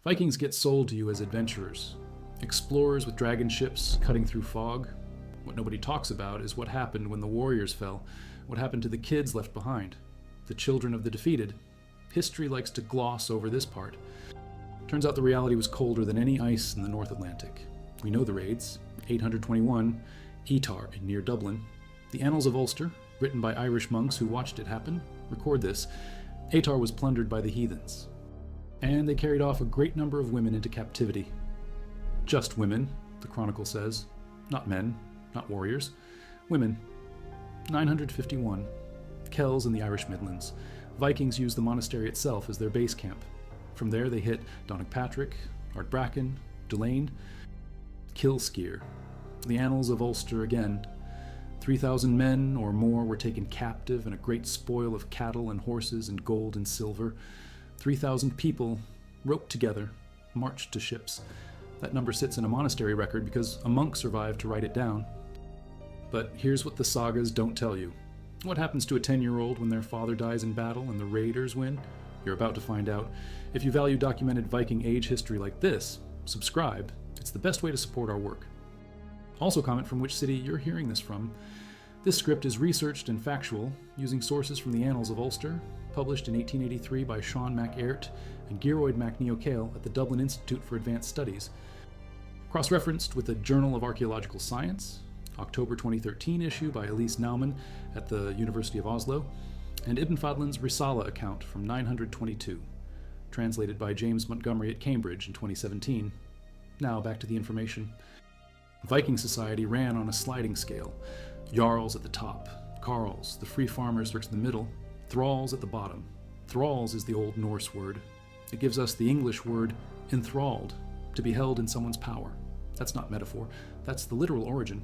Vikings get sold to you as adventurers, explorers with dragon ships cutting through fog. What nobody talks about is what happened when the warriors fell, what happened to the kids left behind, the children of the defeated. History likes to gloss over this part. Turns out the reality was colder than any ice in the North Atlantic. We know the raids. 821, Etar near Dublin. The Annals of Ulster, written by Irish monks who watched it happen, record this. Etar was plundered by the heathens. And they carried off a great number of women into captivity. Just women, the chronicle says. Not men, not warriors. Women. 951. Kells in the Irish Midlands. Vikings used the monastery itself as their base camp. From there they hit Donogpatrick, Ardbraccan, Delaine, Kilskeer. The Annals of Ulster again. 3,000 men or more were taken captive and a great spoil of cattle and horses and gold and silver. 3,000 people, roped together, marched to ships. That number sits in a monastery record because a monk survived to write it down. But here's what the sagas don't tell you. What happens to a 10-year-old when their father dies in battle and the raiders win? You're about to find out. If you value documented Viking age history like this, subscribe. It's the best way to support our work. Also comment from which city you're hearing this from. This script is researched and factual, using sources from the Annals of Ulster, published in 1883 by Sean MacAirt and Gearoid MacNeocale at the Dublin Institute for Advanced Studies. Cross-referenced with the Journal of Archaeological Science, October 2013 issue by Elise Naumann at the University of Oslo, and Ibn Fadlan's Risala account from 922, translated by James Montgomery at Cambridge in 2017. Now back to the information. Viking society ran on a sliding scale. Jarls at the top, carls, the free farmers towards the middle, thralls at the bottom. Thralls is the Old Norse word. It gives us the English word enthralled, to be held in someone's power. That's not metaphor, that's the literal origin.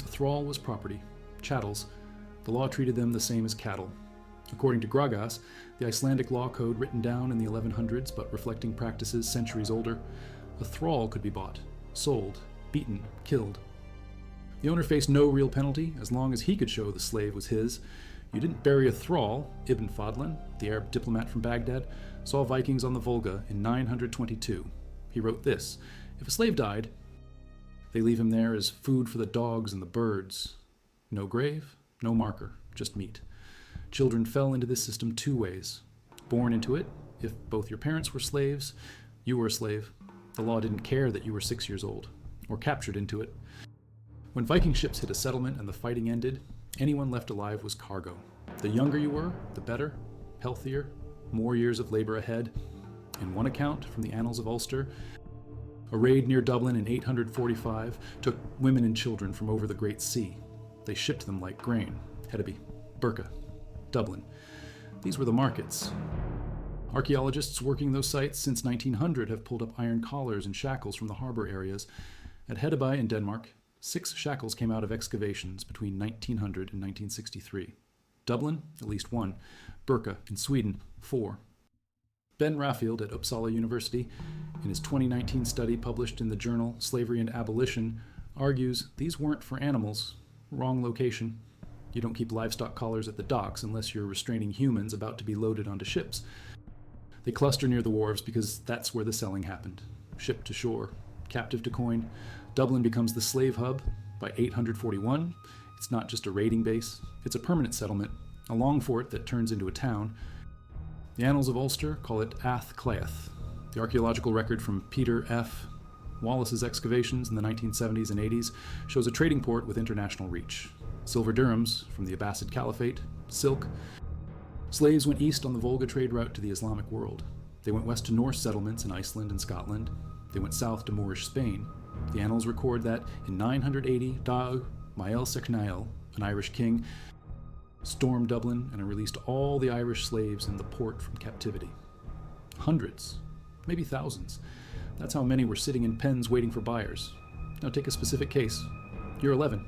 A thrall was property, chattels. The law treated them the same as cattle. According to Gragas, the Icelandic law code written down in the 1100s but reflecting practices centuries older, a thrall could be bought, sold, beaten, killed. The owner faced no real penalty as long as he could show the slave was his. You didn't bury a thrall. Ibn Fadlan, the Arab diplomat from Baghdad, saw Vikings on the Volga in 922. He wrote this: if a slave died, they leave him there as food for the dogs and the birds. No grave, no marker, just meat. Children fell into this system two ways. Born into it, if both your parents were slaves, you were a slave. The law didn't care that you were 6 years old, or captured into it. When Viking ships hit a settlement and the fighting ended, anyone left alive was cargo. The younger you were, the better, healthier, more years of labor ahead. In one account from the Annals of Ulster, a raid near Dublin in 845 took women and children from over the Great Sea. They shipped them like grain. Hedeby, Birka, Dublin. These were the markets. Archaeologists working those sites since 1900 have pulled up iron collars and shackles from the harbor areas. At Hedeby in Denmark, 6 shackles came out of excavations between 1900 and 1963. Dublin, at least 1. Birka in Sweden, 4. Ben Raffield at Uppsala University, in his 2019 study published in the journal Slavery and Abolition, argues these weren't for animals. Wrong location. You don't keep livestock collars at the docks unless you're restraining humans about to be loaded onto ships. They cluster near the wharves because that's where the selling happened. Ship to shore, captive to coin. Dublin becomes the slave hub. By 841, it's not just a raiding base, it's a permanent settlement, a long fort that turns into a town. The Annals of Ulster call it Ath Claith. The archaeological record from Peter F. Wallace's excavations in the 1970s and 80s shows a trading port with international reach. Silver dirhams from the Abbasid Caliphate, silk. Slaves went east on the Volga trade route to the Islamic world. They went west to Norse settlements in Iceland and Scotland. They went south to Moorish Spain. The annals record that in 980, Daug Mael Secnail, an Irish king, stormed Dublin and released all the Irish slaves in the port from captivity. Hundreds, maybe thousands. That's how many were sitting in pens waiting for buyers. Now take a specific case. You're 11.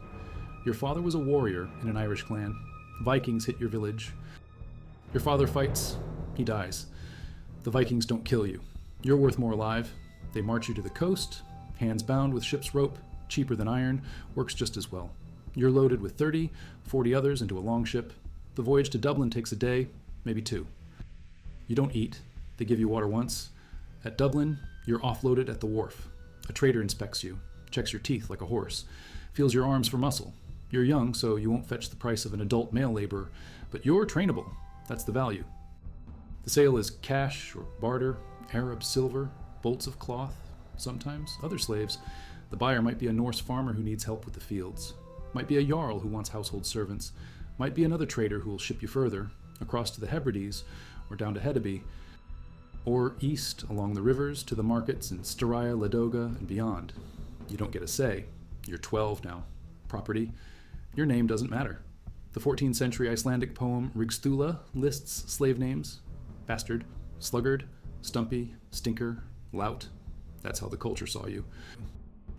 Your father was a warrior in an Irish clan. Vikings hit your village. Your father fights, he dies. The Vikings don't kill you. You're worth more alive. They march you to the coast, hands bound with ship's rope, cheaper than iron, works just as well. You're loaded with 30, 40 others into a long ship. The voyage to Dublin takes a day, maybe 2. You don't eat. They give you water once, At Dublin, you're offloaded at the wharf. A trader inspects you, checks your teeth like a horse, feels your arms for muscle. You're young, so you won't fetch the price of an adult male laborer, but you're trainable. That's the value. The sale is cash or barter, Arab silver, bolts of cloth, sometimes other slaves. The buyer might be a Norse farmer who needs help with the fields, might be a jarl who wants household servants, might be another trader who will ship you further, across to the Hebrides, or down to Hedeby, or east along the rivers to the markets in Styria, Ladoga, and beyond. You don't get a say. You're 12 now. Property. Your name doesn't matter. The 14th century Icelandic poem Rigsthula lists slave names. Bastard, sluggard, stumpy, stinker, lout. That's how the culture saw you.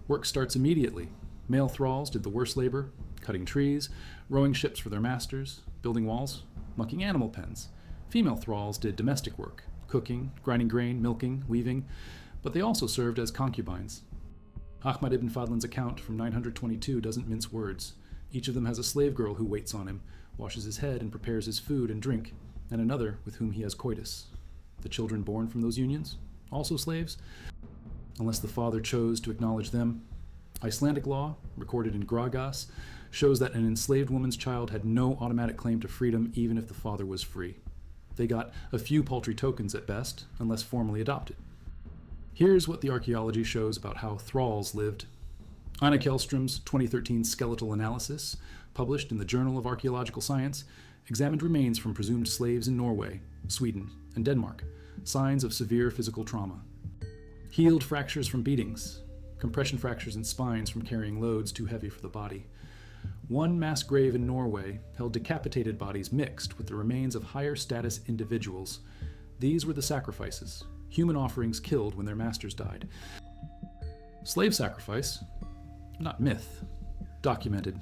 Work starts immediately. Male thralls did the worst labor, cutting trees, rowing ships for their masters, building walls, mucking animal pens. Female thralls did domestic work, cooking, grinding grain, milking, weaving, but they also served as concubines. Ahmad ibn Fadlan's account from 922 doesn't mince words. Each of them has a slave girl who waits on him, washes his head and prepares his food and drink, and another with whom he has coitus. The children born from those unions, also slaves, unless the father chose to acknowledge them. Icelandic law, recorded in Gragas, shows that an enslaved woman's child had no automatic claim to freedom even if the father was free. They got a few paltry tokens at best, unless formally adopted. Here's what the archaeology shows about how thralls lived. Anna Kjellström's 2013 skeletal analysis, published in the Journal of Archaeological Science, examined remains from presumed slaves in Norway, Sweden, and Denmark, signs of severe physical trauma. Healed fractures from beatings, compression fractures in spines from carrying loads too heavy for the body. One mass grave in Norway held decapitated bodies mixed with the remains of higher status individuals. These were the sacrifices, human offerings killed when their masters died. Slave sacrifice, not myth, documented.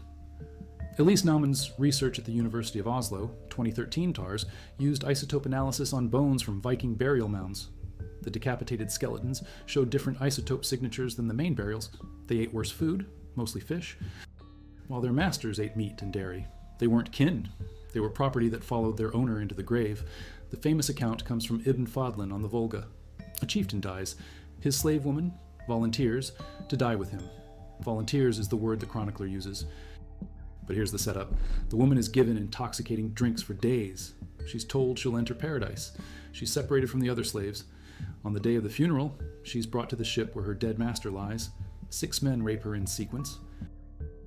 Elise Naumann's research at the University of Oslo, 2013 TARS, used isotope analysis on bones from Viking burial mounds. The decapitated skeletons showed different isotope signatures than the main burials. They ate worse food, mostly fish, while their masters ate meat and dairy. They weren't kin. They were property that followed their owner into the grave. The famous account comes from Ibn Fadlan on the Volga. A chieftain dies. His slave woman volunteers to die with him. Volunteers is the word the chronicler uses. But here's the setup. The woman is given intoxicating drinks for days. She's told she'll enter paradise. She's separated from the other slaves. On the day of the funeral, she's brought to the ship where her dead master lies. 6 men rape her in sequence.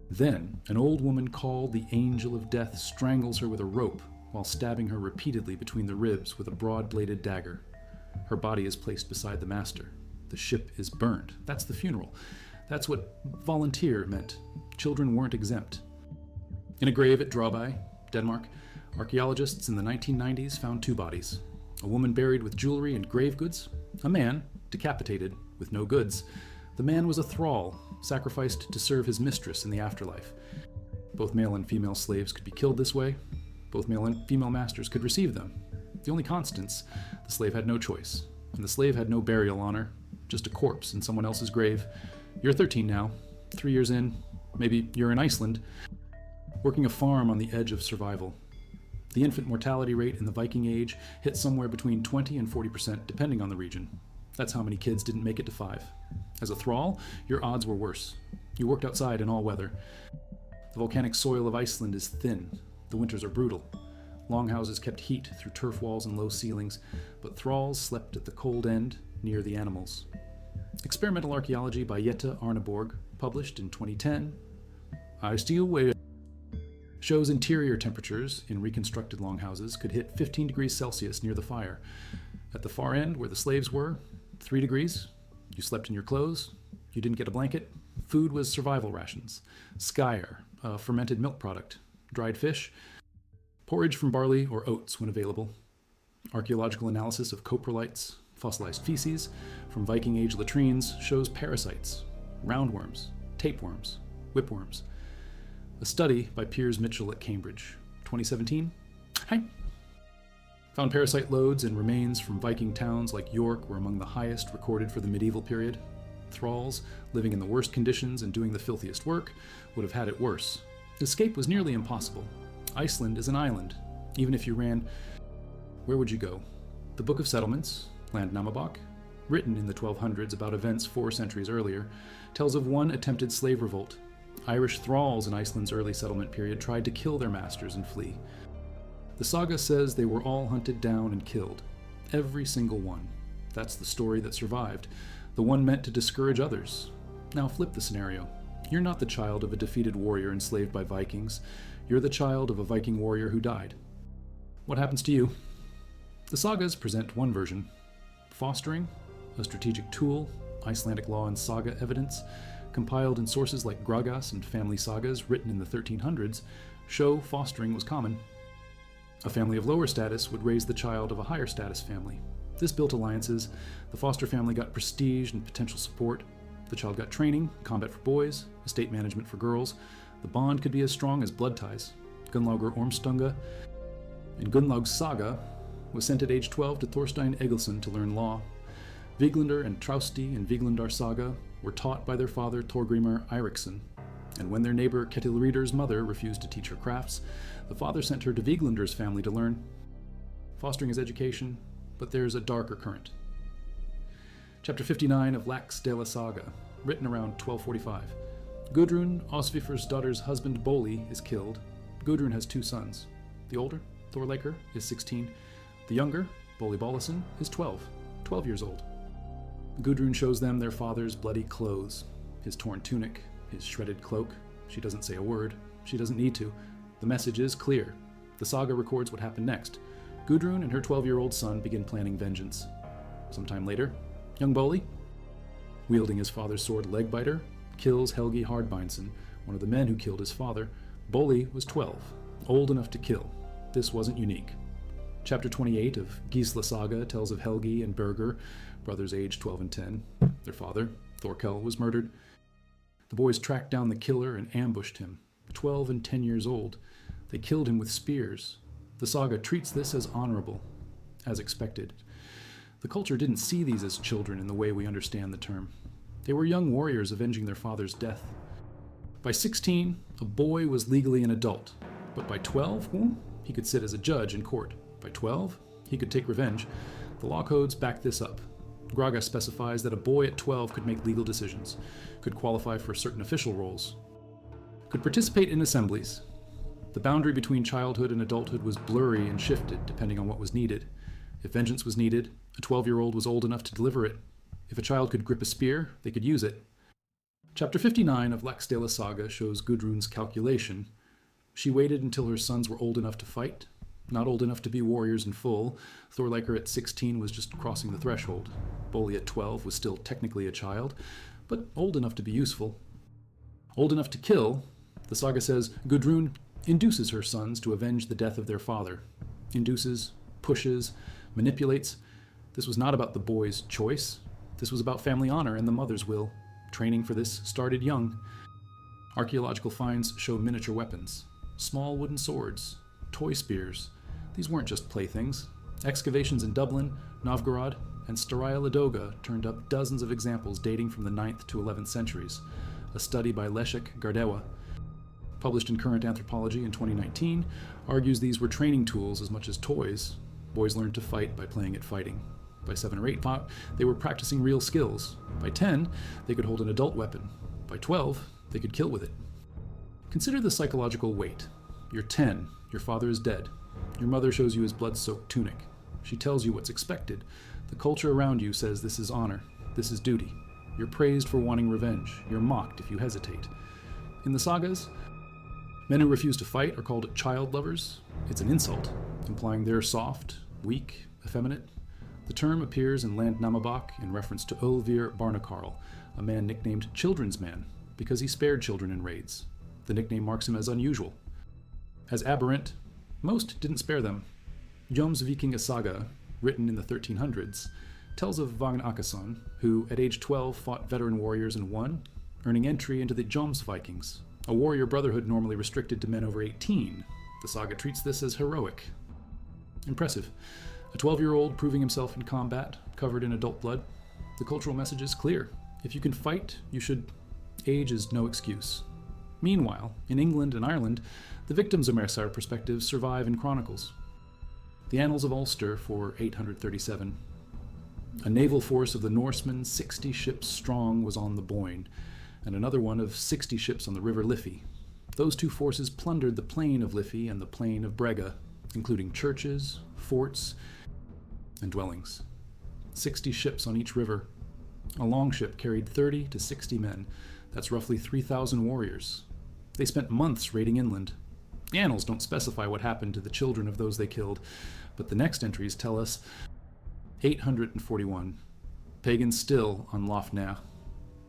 Then, an old woman called the Angel of Death strangles her with a rope while stabbing her repeatedly between the ribs with a broad-bladed dagger. Her body is placed beside the master. The ship is burned. That's the funeral. That's what volunteer meant. Children weren't exempt. In a grave at Drøbak, Denmark, archaeologists in the 1990s found 2 bodies. A woman buried with jewelry and grave goods. A man, decapitated, with no goods. The man was a thrall, sacrificed to serve his mistress in the afterlife. Both male and female slaves could be killed this way. Both male and female masters could receive them. The only constants, the slave had no choice, and the slave had no burial honor, just a corpse in someone else's grave. You're 13 now, 3 years in, maybe you're in Iceland, working a farm on the edge of survival. The infant mortality rate in the Viking Age hit somewhere between 20 and 40%, depending on the region. That's how many kids didn't make it to 5. As a thrall, your odds were worse. You worked outside in all weather. The volcanic soil of Iceland is thin. The winters are brutal. Longhouses kept heat through turf walls and low ceilings, but thralls slept at the cold end, near the animals. Experimental archaeology by Jette Arneborg, published in 2010, shows interior temperatures in reconstructed longhouses could hit 15 degrees Celsius near the fire. At the far end, where the slaves were, 3 degrees. You slept in your clothes. You didn't get a blanket. Food was survival rations. Skyr, a fermented milk product. Dried fish. Porridge from barley or oats when available. Archaeological analysis of coprolites, fossilized feces, from Viking Age latrines shows parasites, roundworms, tapeworms, whipworms. A study by Piers Mitchell at Cambridge, 2017. Hi. Found parasite loads and remains from Viking towns like York were among the highest recorded for the medieval period. Thralls, living in the worst conditions and doing the filthiest work, would have had it worse. Escape was nearly impossible. Iceland is an island. Even if you ran, where would you go? The Book of Settlements, Land Namabok, written in the 1200s about events 4 centuries earlier, tells of one attempted slave revolt. Irish thralls in Iceland's early settlement period tried to kill their masters and flee. The saga says they were all hunted down and killed. Every single one. That's the story that survived, the one meant to discourage others. Now flip the scenario. You're not the child of a defeated warrior enslaved by Vikings. You're the child of a Viking warrior who died. What happens to you? The sagas present one version. Fostering, a strategic tool, Icelandic law and saga evidence, compiled in sources like Gragas and family sagas written in the 1300s, show fostering was common. A family of lower status would raise the child of a higher status family. This built alliances. The foster family got prestige and potential support. The child got training, combat for boys, estate management for girls. The bond could be as strong as blood ties. Gunnlaugur Ormstunga in Gunnlaug's saga was sent at age 12 to Thorstein Egilson to learn law. Viglander and Trausti in Viglandar saga were taught by their father Thorgrimur Eiriksson, and when their neighbor Ketilrider's mother refused to teach her crafts, the father sent her to Viglander's family to learn. Fostering is education, but there's a darker current. Chapter 59 of Laxdæla saga, written around 1245. Gudrun, Osvifar's daughter's husband Boli, is killed. Gudrun has 2 sons. The older, Thorleikr, is 16. The younger, Boli Bollason, is 12 years old. Gudrun shows them their father's bloody clothes, his torn tunic, his shredded cloak. She doesn't say a word. She doesn't need to. The message is clear. The saga records what happened next. Gudrun and her 12-year-old son begin planning vengeance. Sometime later, young Boli, wielding his father's sword Legbiter, kills Helgi Hardbeinson, one of the men who killed his father. Boli was 12, old enough to kill. This wasn't unique. Chapter 28 of Gisla saga tells of Helgi and Birger, brothers aged 12 and 10. Their father, Thorkel, was murdered. The boys tracked down the killer and ambushed him. 12 and 10 years old. They killed him with spears. The saga treats this as honorable, as expected. The culture didn't see these as children in the way we understand the term. They were young warriors avenging their father's death. By 16, a boy was legally an adult, but by 12, he could sit as a judge in court. By 12, he could take revenge. The law codes back this up. Gragas specifies that a boy at 12 could make legal decisions, could qualify for certain official roles, could participate in assemblies. The boundary between childhood and adulthood was blurry and shifted depending on what was needed. If vengeance was needed, a 12-year-old was old enough to deliver it. If a child could grip a spear, they could use it. Chapter 59 of Laxdæla saga shows Gudrun's calculation. She waited until her sons were old enough to fight, not old enough to be warriors in full. Thorleikr at 16 was just crossing the threshold. Boli at 12 was still technically a child, but old enough to be useful. Old enough to kill, the saga says Gudrun induces her sons to avenge the death of their father. Induces, pushes, manipulates. This was not about the boy's choice. This was about family honor and the mother's will. Training for this started young. Archaeological finds show miniature weapons, small wooden swords, toy spears. These weren't just playthings. Excavations in Dublin, Novgorod, and Staraya Ladoga turned up dozens of examples dating from the 9th to 11th centuries. A study by Leszek Gardewa, published in Current Anthropology in 2019, argues these were training tools as much as toys. Boys learned to fight by playing at fighting. By 7 or 8, they were practicing real skills. By 10, they could hold an adult weapon. By 12, they could kill with it. Consider the psychological weight. You're 10, your father is dead. Your mother shows you his blood-soaked tunic. She tells you what's expected. The culture around you says this is honor, this is duty. You're praised for wanting revenge. You're mocked if you hesitate. In the sagas, men who refuse to fight are called child lovers. It's an insult, implying they're soft, weak, effeminate. The term appears in Landnámabók in reference to Ölvir Barnakarl, a man nicknamed Children's Man, because he spared children in raids. The nickname marks him as unusual. As aberrant, most didn't spare them. Jomsvikinga saga, written in the 1300s, tells of Vagn Akason, who at age 12 fought veteran warriors and won, earning entry into the Jomsvikings, a warrior brotherhood normally restricted to men over 18. The saga treats this as heroic. Impressive. A 12-year-old proving himself in combat, covered in adult blood. The cultural message is clear. If you can fight, you should. Age is no excuse. Meanwhile, in England and Ireland, the victims of Mercer perspectives survive in chronicles. The Annals of Ulster for 837. A naval force of the Norsemen, 60 ships strong, was on the Boyne, and another one of 60 ships on the River Liffey. Those two forces plundered the plain of Liffey and the plain of Brega, including churches, forts, and dwellings. 60 ships on each river. A longship carried 30 to 60 men. That's roughly 3,000 warriors. They spent months raiding inland. The annals don't specify what happened to the children of those they killed, but the next entries tell us 841. Pagans still on Lough Neagh.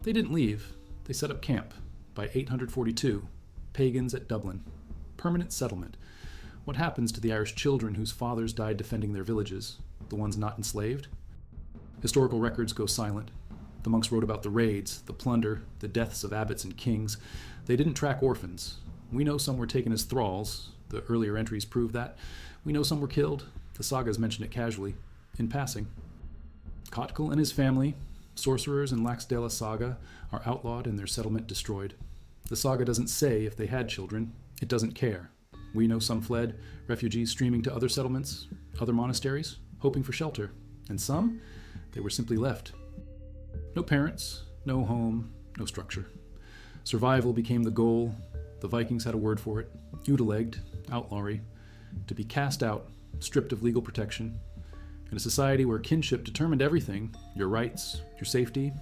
They didn't leave. They set up camp. By 842, pagans at Dublin. Permanent settlement. What happens to the Irish children whose fathers died defending their villages? The ones not enslaved? Historical records go silent. The monks wrote about the raids, the plunder, the deaths of abbots and kings. They didn't track orphans. We know some were taken as thralls. The earlier entries prove that. We know some were killed. The sagas mention it casually, in passing. Kotkel and his family, sorcerers in Laxdela saga, are outlawed and their settlement destroyed. The saga doesn't say if they had children. It doesn't care. We know some fled, refugees streaming to other settlements, other monasteries, hoping for shelter. And some, they were simply left. No parents, no home, no structure. Survival became the goal. The Vikings had a word for it. Utilegd, outlawry. To be cast out, stripped of legal protection. In a society where kinship determined everything, your rights, your safety,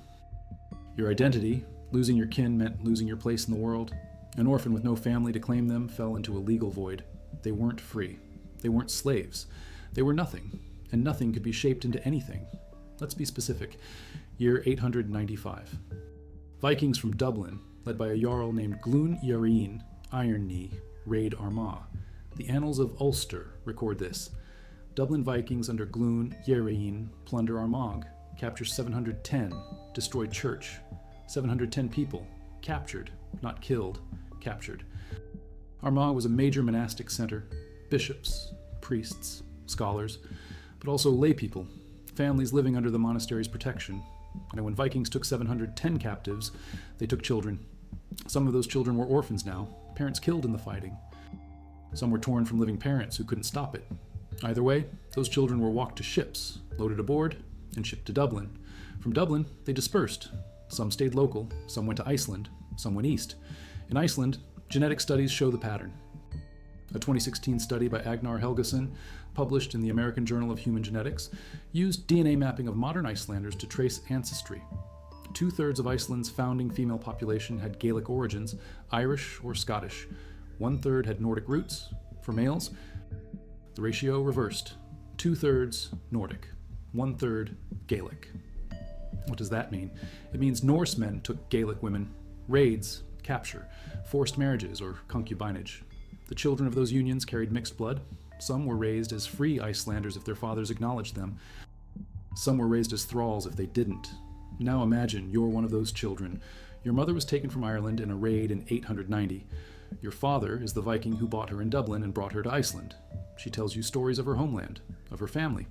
your identity, losing your kin meant losing your place in the world. An orphan with no family to claim them fell into a legal void. They weren't free. They weren't slaves. They were nothing, and nothing could be shaped into anything. Let's be specific. Year 895. Vikings from Dublin, led by a jarl named Glún Iarrain, Iron Knee, raid Armagh. The annals of Ulster record this. Dublin Vikings under Glún Iarrain plunder Armagh, capture 710, destroyed church. 710 people, captured, not killed, captured. Armagh was a major monastic center. Bishops, priests, scholars, but also lay people, families living under the monastery's protection. And when Vikings took 710 captives, they took children. Some of those children were orphans now, parents killed in the fighting. Some were torn from living parents who couldn't stop it. Either way, those children were walked to ships, loaded aboard, and shipped to Dublin. From Dublin, they dispersed. Some stayed local, some went to Iceland, some went east. In Iceland, genetic studies show the pattern. A 2016 study by Agnar Helgason, published in the American Journal of Human Genetics, used DNA mapping of modern Icelanders to trace ancestry. 2/3 of Iceland's founding female population had Gaelic origins, Irish or Scottish. 1/3 had Nordic roots. For males, the ratio reversed. 2/3 Nordic, 1/3 Gaelic. What does that mean? It means Norse men took Gaelic women, raids, capture, forced marriages, or concubinage. The children of those unions carried mixed blood. Some were raised as free Icelanders if their fathers acknowledged them. Some were raised as thralls if they didn't. Now imagine you're one of those children. Your mother was taken from Ireland in a raid in 890. Your father is the Viking who bought her in Dublin and brought her to Iceland. She tells you stories of her homeland, of her family,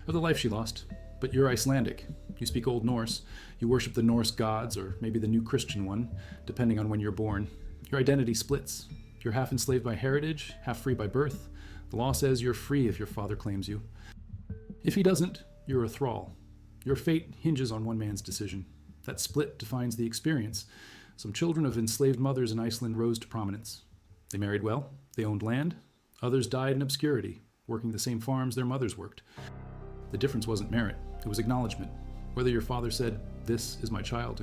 of the life she lost. But you're Icelandic. You speak Old Norse. You worship the Norse gods, or maybe the new Christian one, depending on when you're born. Your identity splits. You're half enslaved by heritage, half free by birth. The law says you're free if your father claims you. If he doesn't, you're a thrall. Your fate hinges on one man's decision. That split defines the experience. Some children of enslaved mothers in Iceland rose to prominence. They married well. They owned land. Others died in obscurity, working the same farms their mothers worked. The difference wasn't merit. It was acknowledgement. Whether your father said, "This is my child,"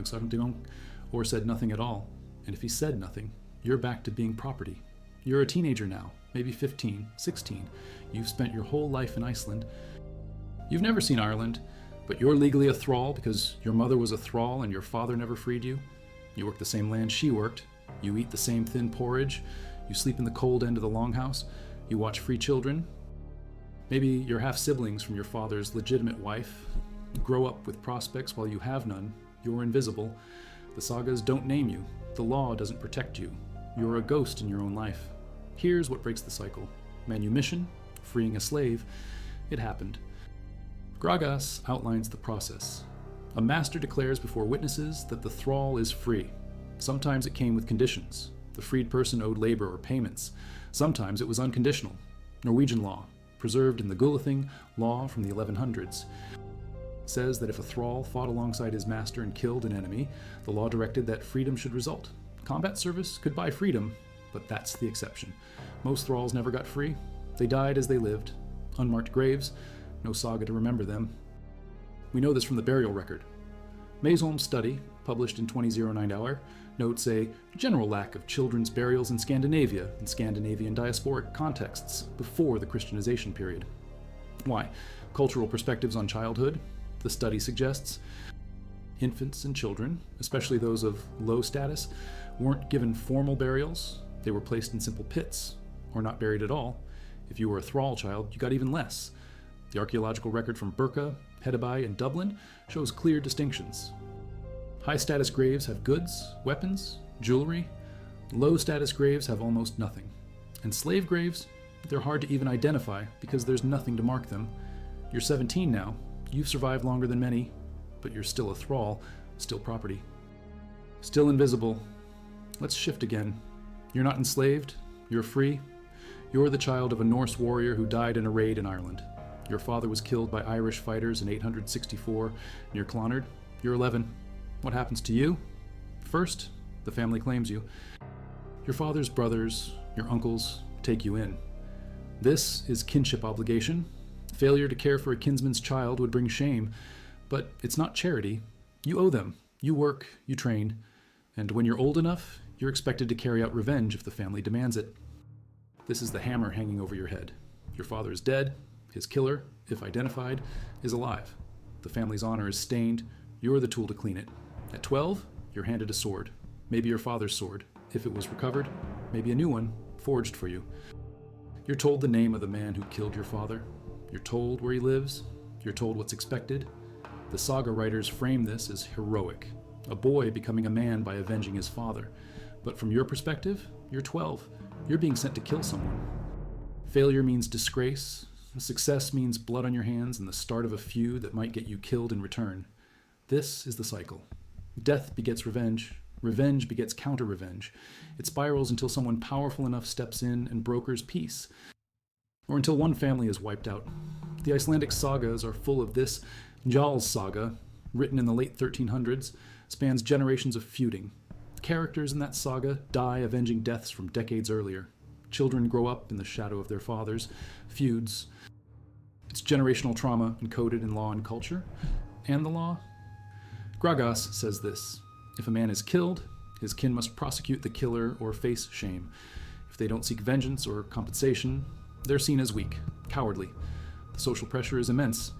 or said nothing at all. And if he said nothing, you're back to being property. You're a teenager now, maybe 15, 16. You've spent your whole life in Iceland. You've never seen Ireland, but you're legally a thrall because your mother was a thrall and your father never freed you. You work the same land she worked. You eat the same thin porridge. You sleep in the cold end of the longhouse. You watch free children. Maybe you're half-siblings from your father's legitimate wife. You grow up with prospects while you have none. You're invisible. The sagas don't name you. The law doesn't protect you. You're a ghost in your own life. Here's what breaks the cycle. Manumission, freeing a slave. It happened. Gragas outlines the process. A master declares before witnesses that the thrall is free. Sometimes it came with conditions. The freed person owed labor or payments. Sometimes it was unconditional. Norwegian law, preserved in the Gulathing law from the 1100s. says that if a thrall fought alongside his master and killed an enemy, the law directed that freedom should result. Combat service could buy freedom, but that's the exception. Most thralls never got free. They died as they lived. Unmarked graves, no saga to remember them. We know this from the burial record. Maysholm's study, published in 2009 hour, notes a general lack of children's burials in Scandinavia and Scandinavian diasporic contexts before the Christianization period. Why? Cultural perspectives on childhood, the study suggests. Infants and children, especially those of low status, weren't given formal burials. They were placed in simple pits, or not buried at all. If you were a thrall child, you got even less. The archaeological record from Birka, Hedeby, and Dublin shows clear distinctions. High-status graves have goods, weapons, jewelry. Low-status graves have almost nothing. And slave graves, they're hard to even identify because there's nothing to mark them. You're 17 now. You've survived longer than many, but you're still a thrall, still property. Still invisible. Let's shift again. You're not enslaved. You're free. You're the child of a Norse warrior who died in a raid in Ireland. Your father was killed by Irish fighters in 864 near Clonard. You're 11. What happens to you? First, the family claims you. Your father's brothers, your uncles, take you in. This is kinship obligation. Failure to care for a kinsman's child would bring shame, but it's not charity. You owe them. You work, you train, and when you're old enough, you're expected to carry out revenge if the family demands it. This is the hammer hanging over your head. Your father is dead. His killer, if identified, is alive. The family's honor is stained. You're the tool to clean it. At 12, you're handed a sword. Maybe your father's sword. If it was recovered, maybe a new one, forged for you. You're told the name of the man who killed your father. You're told where he lives. You're told what's expected. The saga writers frame this as heroic. A boy becoming a man by avenging his father. But from your perspective, you're 12. You're being sent to kill someone. Failure means disgrace. Success means blood on your hands and the start of a feud that might get you killed in return. This is the cycle. Death begets revenge. Revenge begets counter-revenge. It spirals until someone powerful enough steps in and brokers peace, or until one family is wiped out. The Icelandic sagas are full of this. Njál's saga, written in the late 1300s, spans generations of feuding. Characters in that saga die avenging deaths from decades earlier. Children grow up in the shadow of their fathers. Feuds. It's generational trauma encoded in law and culture. And the law? Gragas says this: if a man is killed, his kin must prosecute the killer or face shame. If they don't seek vengeance or compensation, they're seen as weak, cowardly. The social pressure is immense.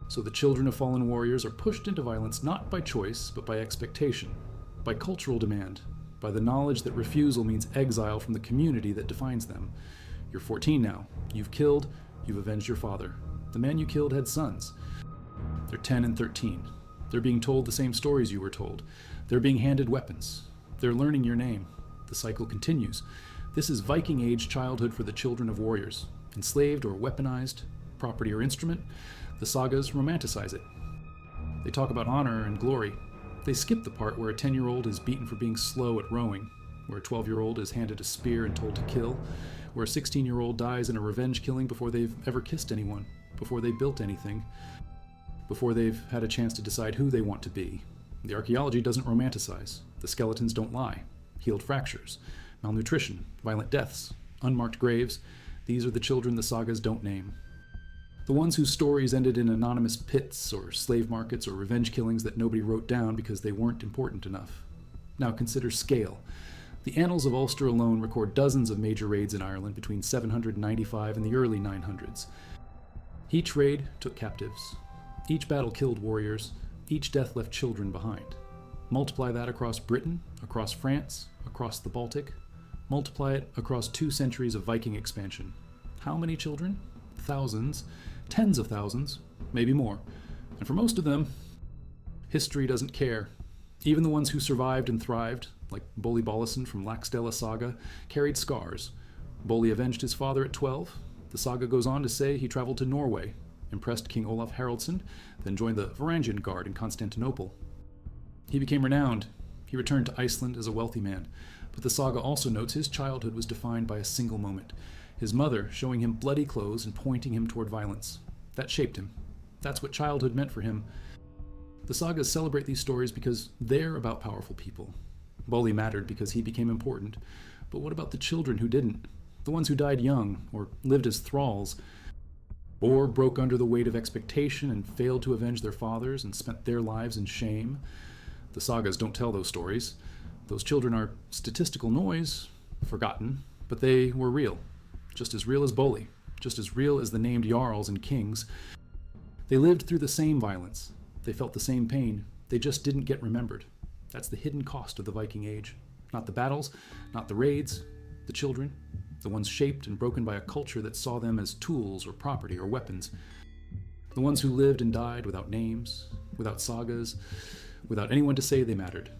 So the children of fallen warriors are pushed into violence not by choice, but by expectation, by cultural demand, by the knowledge that refusal means exile from the community that defines them. You're 14 now. You've killed, you've avenged your father. The man you killed had sons. They're 10 and 13. They're being told the same stories you were told. They're being handed weapons. They're learning your name. The cycle continues. This is Viking age childhood for the children of warriors. Enslaved or weaponized, property or instrument, the sagas romanticize it. They talk about honor and glory. They skip the part where a 10-year-old is beaten for being slow at rowing, where a 12-year-old is handed a spear and told to kill, where a 16-year-old dies in a revenge killing before they've ever kissed anyone, before they built anything, before they've had a chance to decide who they want to be. The archaeology doesn't romanticize. The skeletons don't lie. Healed fractures, malnutrition, violent deaths, unmarked graves. These are the children the sagas don't name. The ones whose stories ended in anonymous pits or slave markets or revenge killings that nobody wrote down because they weren't important enough. Now consider scale. The Annals of Ulster alone record dozens of major raids in Ireland between 795 and the early 900s. Each raid took captives. Each battle killed warriors. Each death left children behind. Multiply that across Britain, across France, across the Baltic. Multiply it across 2 centuries of Viking expansion. How many children? Thousands, tens of thousands, maybe more. And for most of them, history doesn't care. Even the ones who survived and thrived, like Bolli Bollesen from Laxdela saga, carried scars. Bolli avenged his father at 12. The saga goes on to say he traveled to Norway, impressed King Olaf Haraldsson, then joined the Varangian Guard in Constantinople. He became renowned. He returned to Iceland as a wealthy man. But the saga also notes his childhood was defined by a single moment. His mother showing him bloody clothes and pointing him toward violence. That shaped him. That's what childhood meant for him. The sagas celebrate these stories because they're about powerful people. Bolli mattered because he became important. But what about the children who didn't? The ones who died young, or lived as thralls, or broke under the weight of expectation and failed to avenge their fathers and spent their lives in shame? The sagas don't tell those stories. Those children are statistical noise, forgotten, but they were real. Just as real as Bolli, just as real as the named jarls and kings. They lived through the same violence. They felt the same pain. They just didn't get remembered. That's the hidden cost of the Viking Age. Not the battles, not the raids, the children, the ones shaped and broken by a culture that saw them as tools or property or weapons. The ones who lived and died without names, without sagas, without anyone to say they mattered.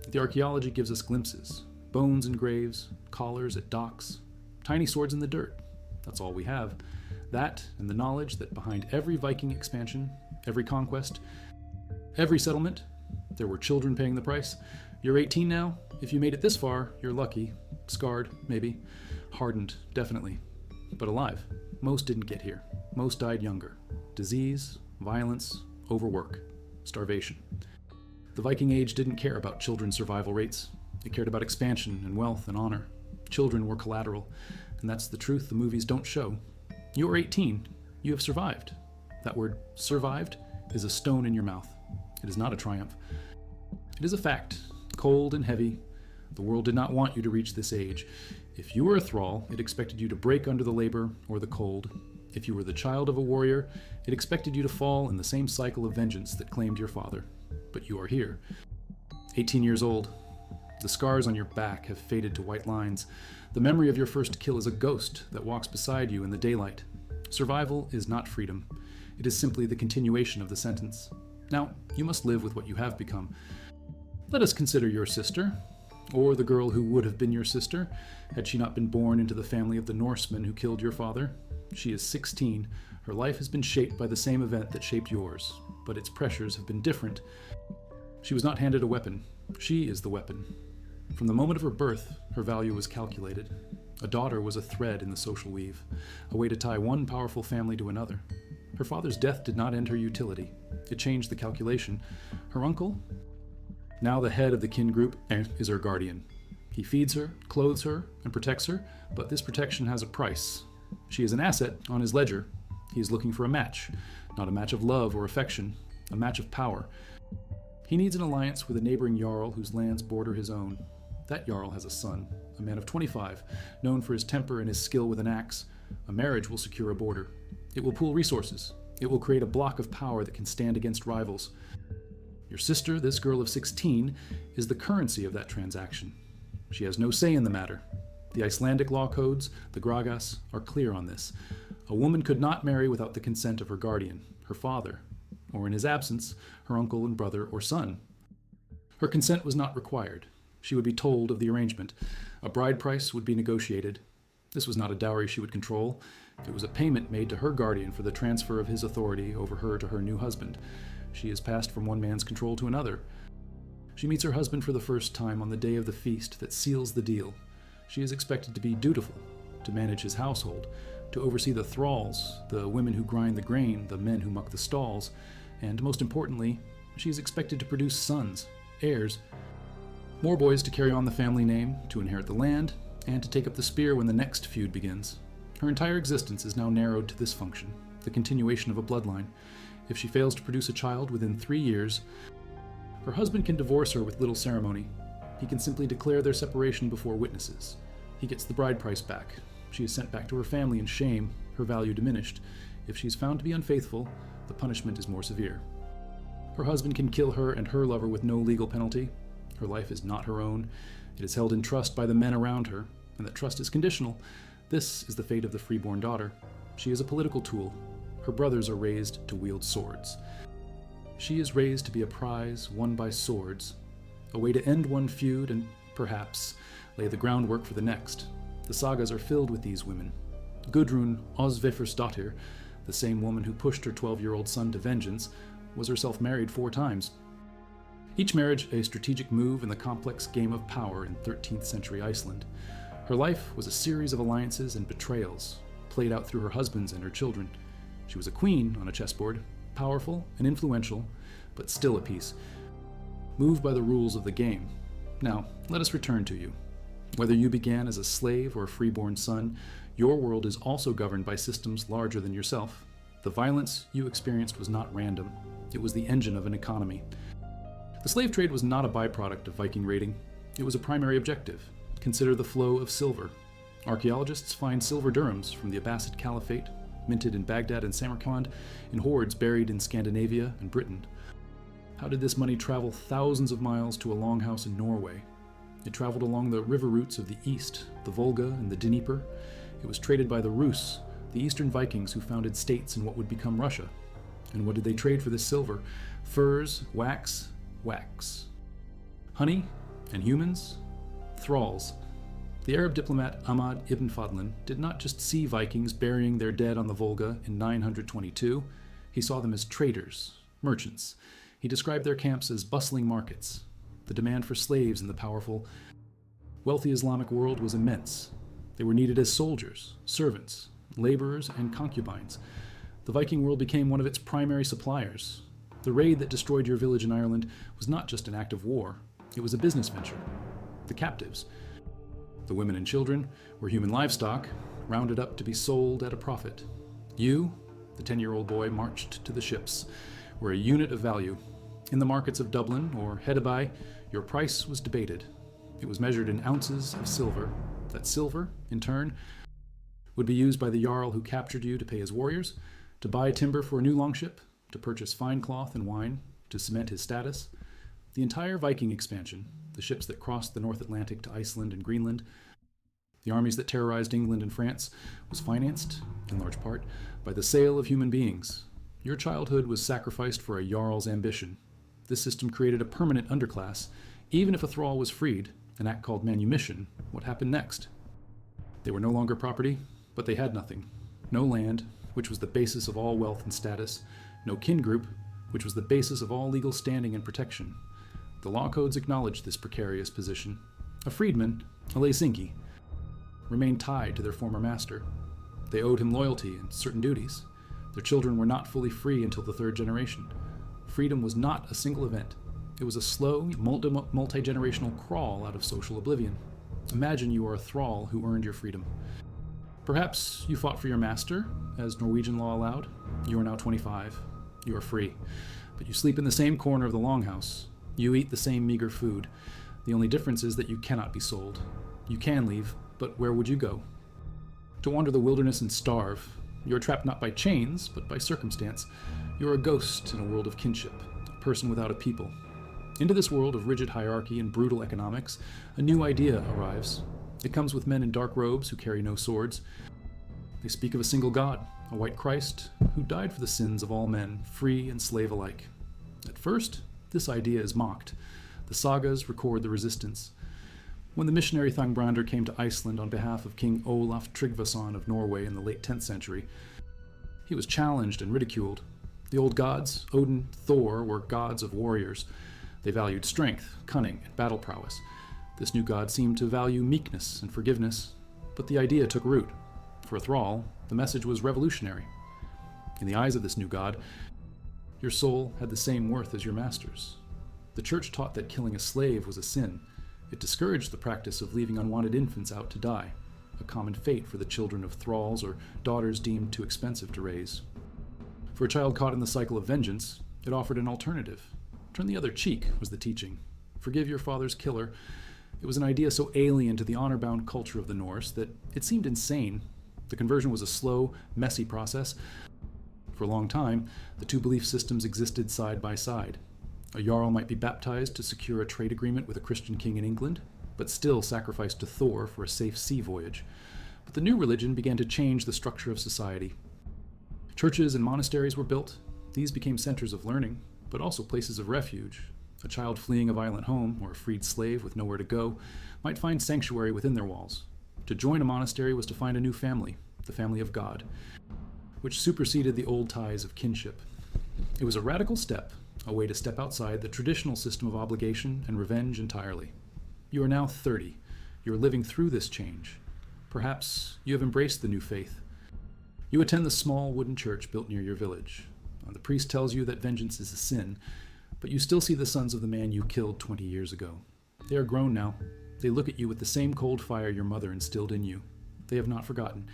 The archaeology gives us glimpses. Bones in graves, collars at docks, tiny swords in the dirt. That's all we have. That and the knowledge that behind every Viking expansion, every conquest, every settlement, there were children paying the price. You're 18 now. If you made it this far, you're lucky. Scarred, maybe. Hardened, definitely. But alive. Most didn't get here. Most died younger. Disease, violence, overwork, starvation. The Viking Age didn't care about children's survival rates. It cared about expansion and wealth and honor. Children were collateral, and that's the truth the movies don't show. You're 18. You have survived. That word, survived, is a stone in your mouth. It is not a triumph. It is a fact, cold and heavy. The world did not want you to reach this age. If you were a thrall, it expected you to break under the labor or the cold. If you were the child of a warrior, it expected you to fall in the same cycle of vengeance that claimed your father. But you are here. 18 years old. The scars on your back have faded to white lines. The memory of your first kill is a ghost that walks beside you in the daylight. Survival is not freedom. It is simply the continuation of the sentence. Now, you must live with what you have become. Let us consider your sister, or the girl who would have been your sister, had she not been born into the family of the Norsemen who killed your father. She is 16. Her life has been shaped by the same event that shaped yours, but its pressures have been different. She was not handed a weapon. She is the weapon. From the moment of her birth, her value was calculated. A daughter was a thread in the social weave, a way to tie one powerful family to another. Her father's death did not end her utility. It changed the calculation. Her uncle, now the head of the kin group, is her guardian. He feeds her, clothes her, and protects her, but this protection has a price. She is an asset on his ledger. He is looking for a match, not a match of love or affection, a match of power. He needs an alliance with a neighboring jarl whose lands border his own. That jarl has a son, a man of 25, known for his temper and his skill with an axe. A marriage will secure a border. It will pool resources. It will create a block of power that can stand against rivals. Your sister, this girl of 16, is the currency of that transaction. She has no say in the matter. The Icelandic law codes, the Gragas, are clear on this. A woman could not marry without the consent of her guardian, her father, or in his absence, her uncle and brother or son. Her consent was not required. She would be told of the arrangement. A bride price would be negotiated. This was not a dowry she would control. It was a payment made to her guardian for the transfer of his authority over her to her new husband. She is passed from one man's control to another. She meets her husband for the first time on the day of the feast that seals the deal. She is expected to be dutiful, to manage his household, to oversee the thralls, the women who grind the grain, the men who muck the stalls, and most importantly, she is expected to produce sons, heirs, more boys to carry on the family name, to inherit the land, and to take up the spear when the next feud begins. Her entire existence is now narrowed to this function, the continuation of a bloodline. If she fails to produce a child within 3 years, her husband can divorce her with little ceremony. He can simply declare their separation before witnesses. He gets the bride price back. She is sent back to her family in shame, her value diminished. If she is found to be unfaithful, the punishment is more severe. Her husband can kill her and her lover with no legal penalty. Her life is not her own. It is held in trust by the men around her, and that trust is conditional. This is the fate of the freeborn daughter. She is a political tool. Her brothers are raised to wield swords. She is raised to be a prize won by swords, a way to end one feud and, perhaps, lay the groundwork for the next. The sagas are filled with these women. Gudrun Osvefursdottir, the same woman who pushed her 12-year-old son to vengeance, was herself married 4 times. Each marriage a strategic move in the complex game of power in 13th century Iceland. Her life was a series of alliances and betrayals, played out through her husbands and her children. She was a queen on a chessboard, powerful and influential, but still at peace, moved by the rules of the game. Now, let us return to you. Whether you began as a slave or a freeborn son, your world is also governed by systems larger than yourself. The violence you experienced was not random. It was the engine of an economy. The slave trade was not a byproduct of Viking raiding. It was a primary objective. Consider the flow of silver. Archaeologists find silver dirhams from the Abbasid Caliphate, minted in Baghdad and Samarkand, in hoards buried in Scandinavia and Britain. How did this money travel thousands of miles to a longhouse in Norway? It traveled along the river routes of the east, the Volga and the Dnieper. It was traded by the Rus, the eastern Vikings who founded states in what would become Russia. And what did they trade for this silver? Furs, wax. Honey and humans? Thralls. The Arab diplomat Ahmad ibn Fadlan did not just see Vikings burying their dead on the Volga in 922, he saw them as traders, merchants. He described their camps as bustling markets. The demand for slaves in the powerful, wealthy Islamic world was immense. They were needed as soldiers, servants, laborers, and concubines. The Viking world became one of its primary suppliers. The raid that destroyed your village in Ireland was not just an act of war, it was a business venture. The captives, the women and children, were human livestock, rounded up to be sold at a profit. You, the 10-year-old boy, marched to the ships, were a unit of value. In the markets of Dublin or Hedeby, your price was debated. It was measured in ounces of silver. That silver, in turn, would be used by the Jarl who captured you to pay his warriors, to buy timber for a new longship, to purchase fine cloth and wine, to cement his status. The entire Viking expansion, the ships that crossed the North Atlantic to Iceland and Greenland, the armies that terrorized England and France, was financed, in large part, by the sale of human beings. Your childhood was sacrificed for a Jarl's ambition. This system created a permanent underclass. Even if a thrall was freed, an act called manumission, what happened next? They were no longer property, but they had nothing. No land, which was the basis of all wealth and status. No kin group, which was the basis of all legal standing and protection. The law codes acknowledged this precarious position. A freedman, a Helsinki, remained tied to their former master. They owed him loyalty and certain duties. Their children were not fully free until the third generation. Freedom was not a single event. It was a slow, multi-generational crawl out of social oblivion. Imagine you are a thrall who earned your freedom. Perhaps you fought for your master, as Norwegian law allowed. You are now 25. You are free. But you sleep in the same corner of the longhouse. You eat the same meager food. The only difference is that you cannot be sold. You can leave, but where would you go? To wander the wilderness and starve. You are trapped not by chains, but by circumstance. You are a ghost in a world of kinship, a person without a people. Into this world of rigid hierarchy and brutal economics, a new idea arrives. It comes with men in dark robes who carry no swords. They speak of a single God, a white Christ, who died for the sins of all men, free and slave alike. At first, this idea is mocked. The sagas record the resistance. When the missionary Thangbrandr came to Iceland on behalf of King Olaf Tryggvason of Norway in the late 10th century, he was challenged and ridiculed. The old gods, Odin, Thor, were gods of warriors. They valued strength, cunning, and battle prowess. This new god seemed to value meekness and forgiveness, but the idea took root. For a thrall, the message was revolutionary. In the eyes of this new god, your soul had the same worth as your master's. The church taught that killing a slave was a sin. It discouraged the practice of leaving unwanted infants out to die, a common fate for the children of thralls or daughters deemed too expensive to raise. For a child caught in the cycle of vengeance, it offered an alternative. Turn the other cheek, was the teaching. Forgive your father's killer. It was an idea so alien to the honor-bound culture of the Norse that it seemed insane. The conversion was a slow, messy process. For a long time, the two belief systems existed side by side. A Jarl might be baptized to secure a trade agreement with a Christian king in England, but still sacrificed to Thor for a safe sea voyage. But the new religion began to change the structure of society. Churches and monasteries were built. These became centers of learning, but also places of refuge. A child fleeing a violent home, or a freed slave with nowhere to go, might find sanctuary within their walls. To join a monastery was to find a new family, the family of God, which superseded the old ties of kinship. It was a radical step, a way to step outside the traditional system of obligation and revenge entirely. You are now 30. You are living through this change. Perhaps you have embraced the new faith. You attend the small wooden church built near your village. The priest tells you that vengeance is a sin, but you still see the sons of the man you killed 20 years ago. They are grown now. They look at you with the same cold fire your mother instilled in you. They have not forgotten.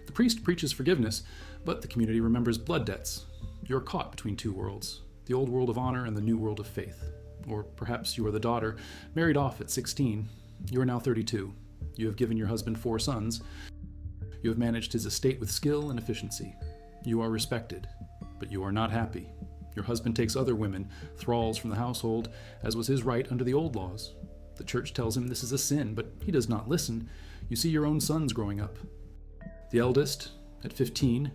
The priest preaches forgiveness, but the community remembers blood debts. You're caught between two worlds, the old world of honor and the new world of faith. Or perhaps you are the daughter, married off at 16. You are now 32. You have given your husband 4 sons. You have managed his estate with skill and efficiency. You are respected, but you are not happy. Your husband takes other women, thralls from the household, as was his right under the old laws. The church tells him this is a sin, but he does not listen. You see your own sons growing up. The eldest, at 15,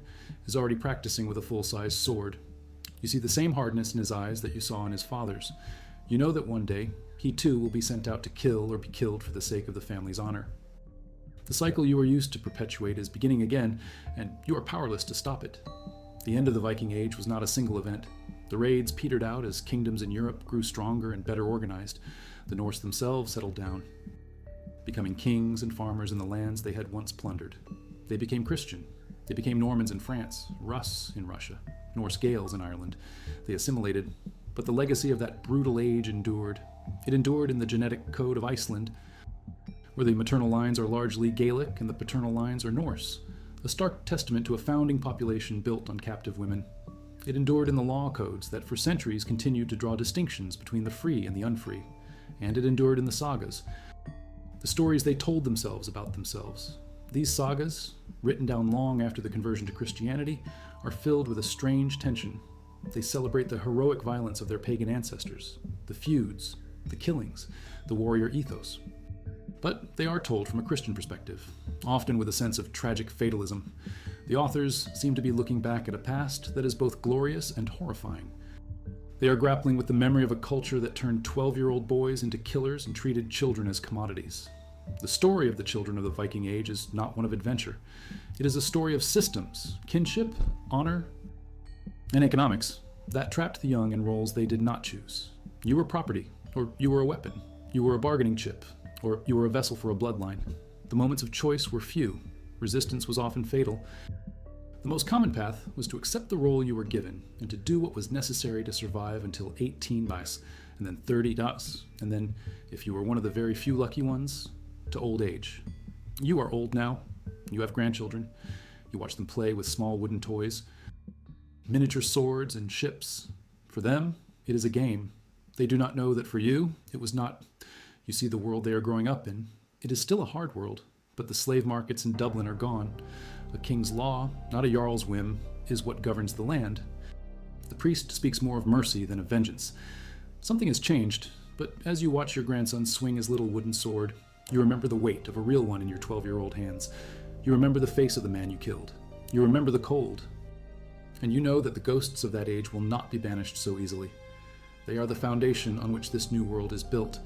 is already practicing with a full-size sword. You see the same hardness in his eyes that you saw in his father's. You know that one day, he too will be sent out to kill or be killed for the sake of the family's honor. The cycle you are used to perpetuate is beginning again, and you are powerless to stop it. The end of the Viking Age was not a single event. The raids petered out as kingdoms in Europe grew stronger and better organized. The Norse themselves settled down, becoming kings and farmers in the lands they had once plundered. They became Christian. They became Normans in France, Russ in Russia, Norse Gaels in Ireland. They assimilated, but the legacy of that brutal age endured. It endured in the genetic code of Iceland, where the maternal lines are largely Gaelic and the paternal lines are Norse, a stark testament to a founding population built on captive women. It endured in the law codes that for centuries continued to draw distinctions between the free and the unfree, and it endured in the sagas, the stories they told themselves about themselves. These sagas, written down long after the conversion to Christianity, are filled with a strange tension. They celebrate the heroic violence of their pagan ancestors, the feuds, the killings, the warrior ethos. But they are told from a Christian perspective, often with a sense of tragic fatalism. The authors seem to be looking back at a past that is both glorious and horrifying. They are grappling with the memory of a culture that turned 12-year-old boys into killers and treated children as commodities. The story of the children of the Viking Age is not one of adventure. It is a story of systems, kinship, honor, and economics that trapped the young in roles they did not choose. You were property, or you were a weapon. You were a bargaining chip, or you were a vessel for a bloodline. The moments of choice were few. Resistance was often fatal. The most common path was to accept the role you were given and to do what was necessary to survive until 18 dies, and then 30 dies, and then, if you were one of the very few lucky ones, to old age. You are old now. You have grandchildren. You watch them play with small wooden toys, miniature swords and ships. For them, it is a game. They do not know that for you, it was not. You see the world they are growing up in. It is still a hard world, but the slave markets in Dublin are gone. A king's law, not a jarl's whim, is what governs the land. The priest speaks more of mercy than of vengeance. Something has changed, but as you watch your grandson swing his little wooden sword, you remember the weight of a real one in your 12-year-old hands. You remember the face of the man you killed. You remember the cold. And you know that the ghosts of that age will not be banished so easily. They are the foundation on which this new world is built.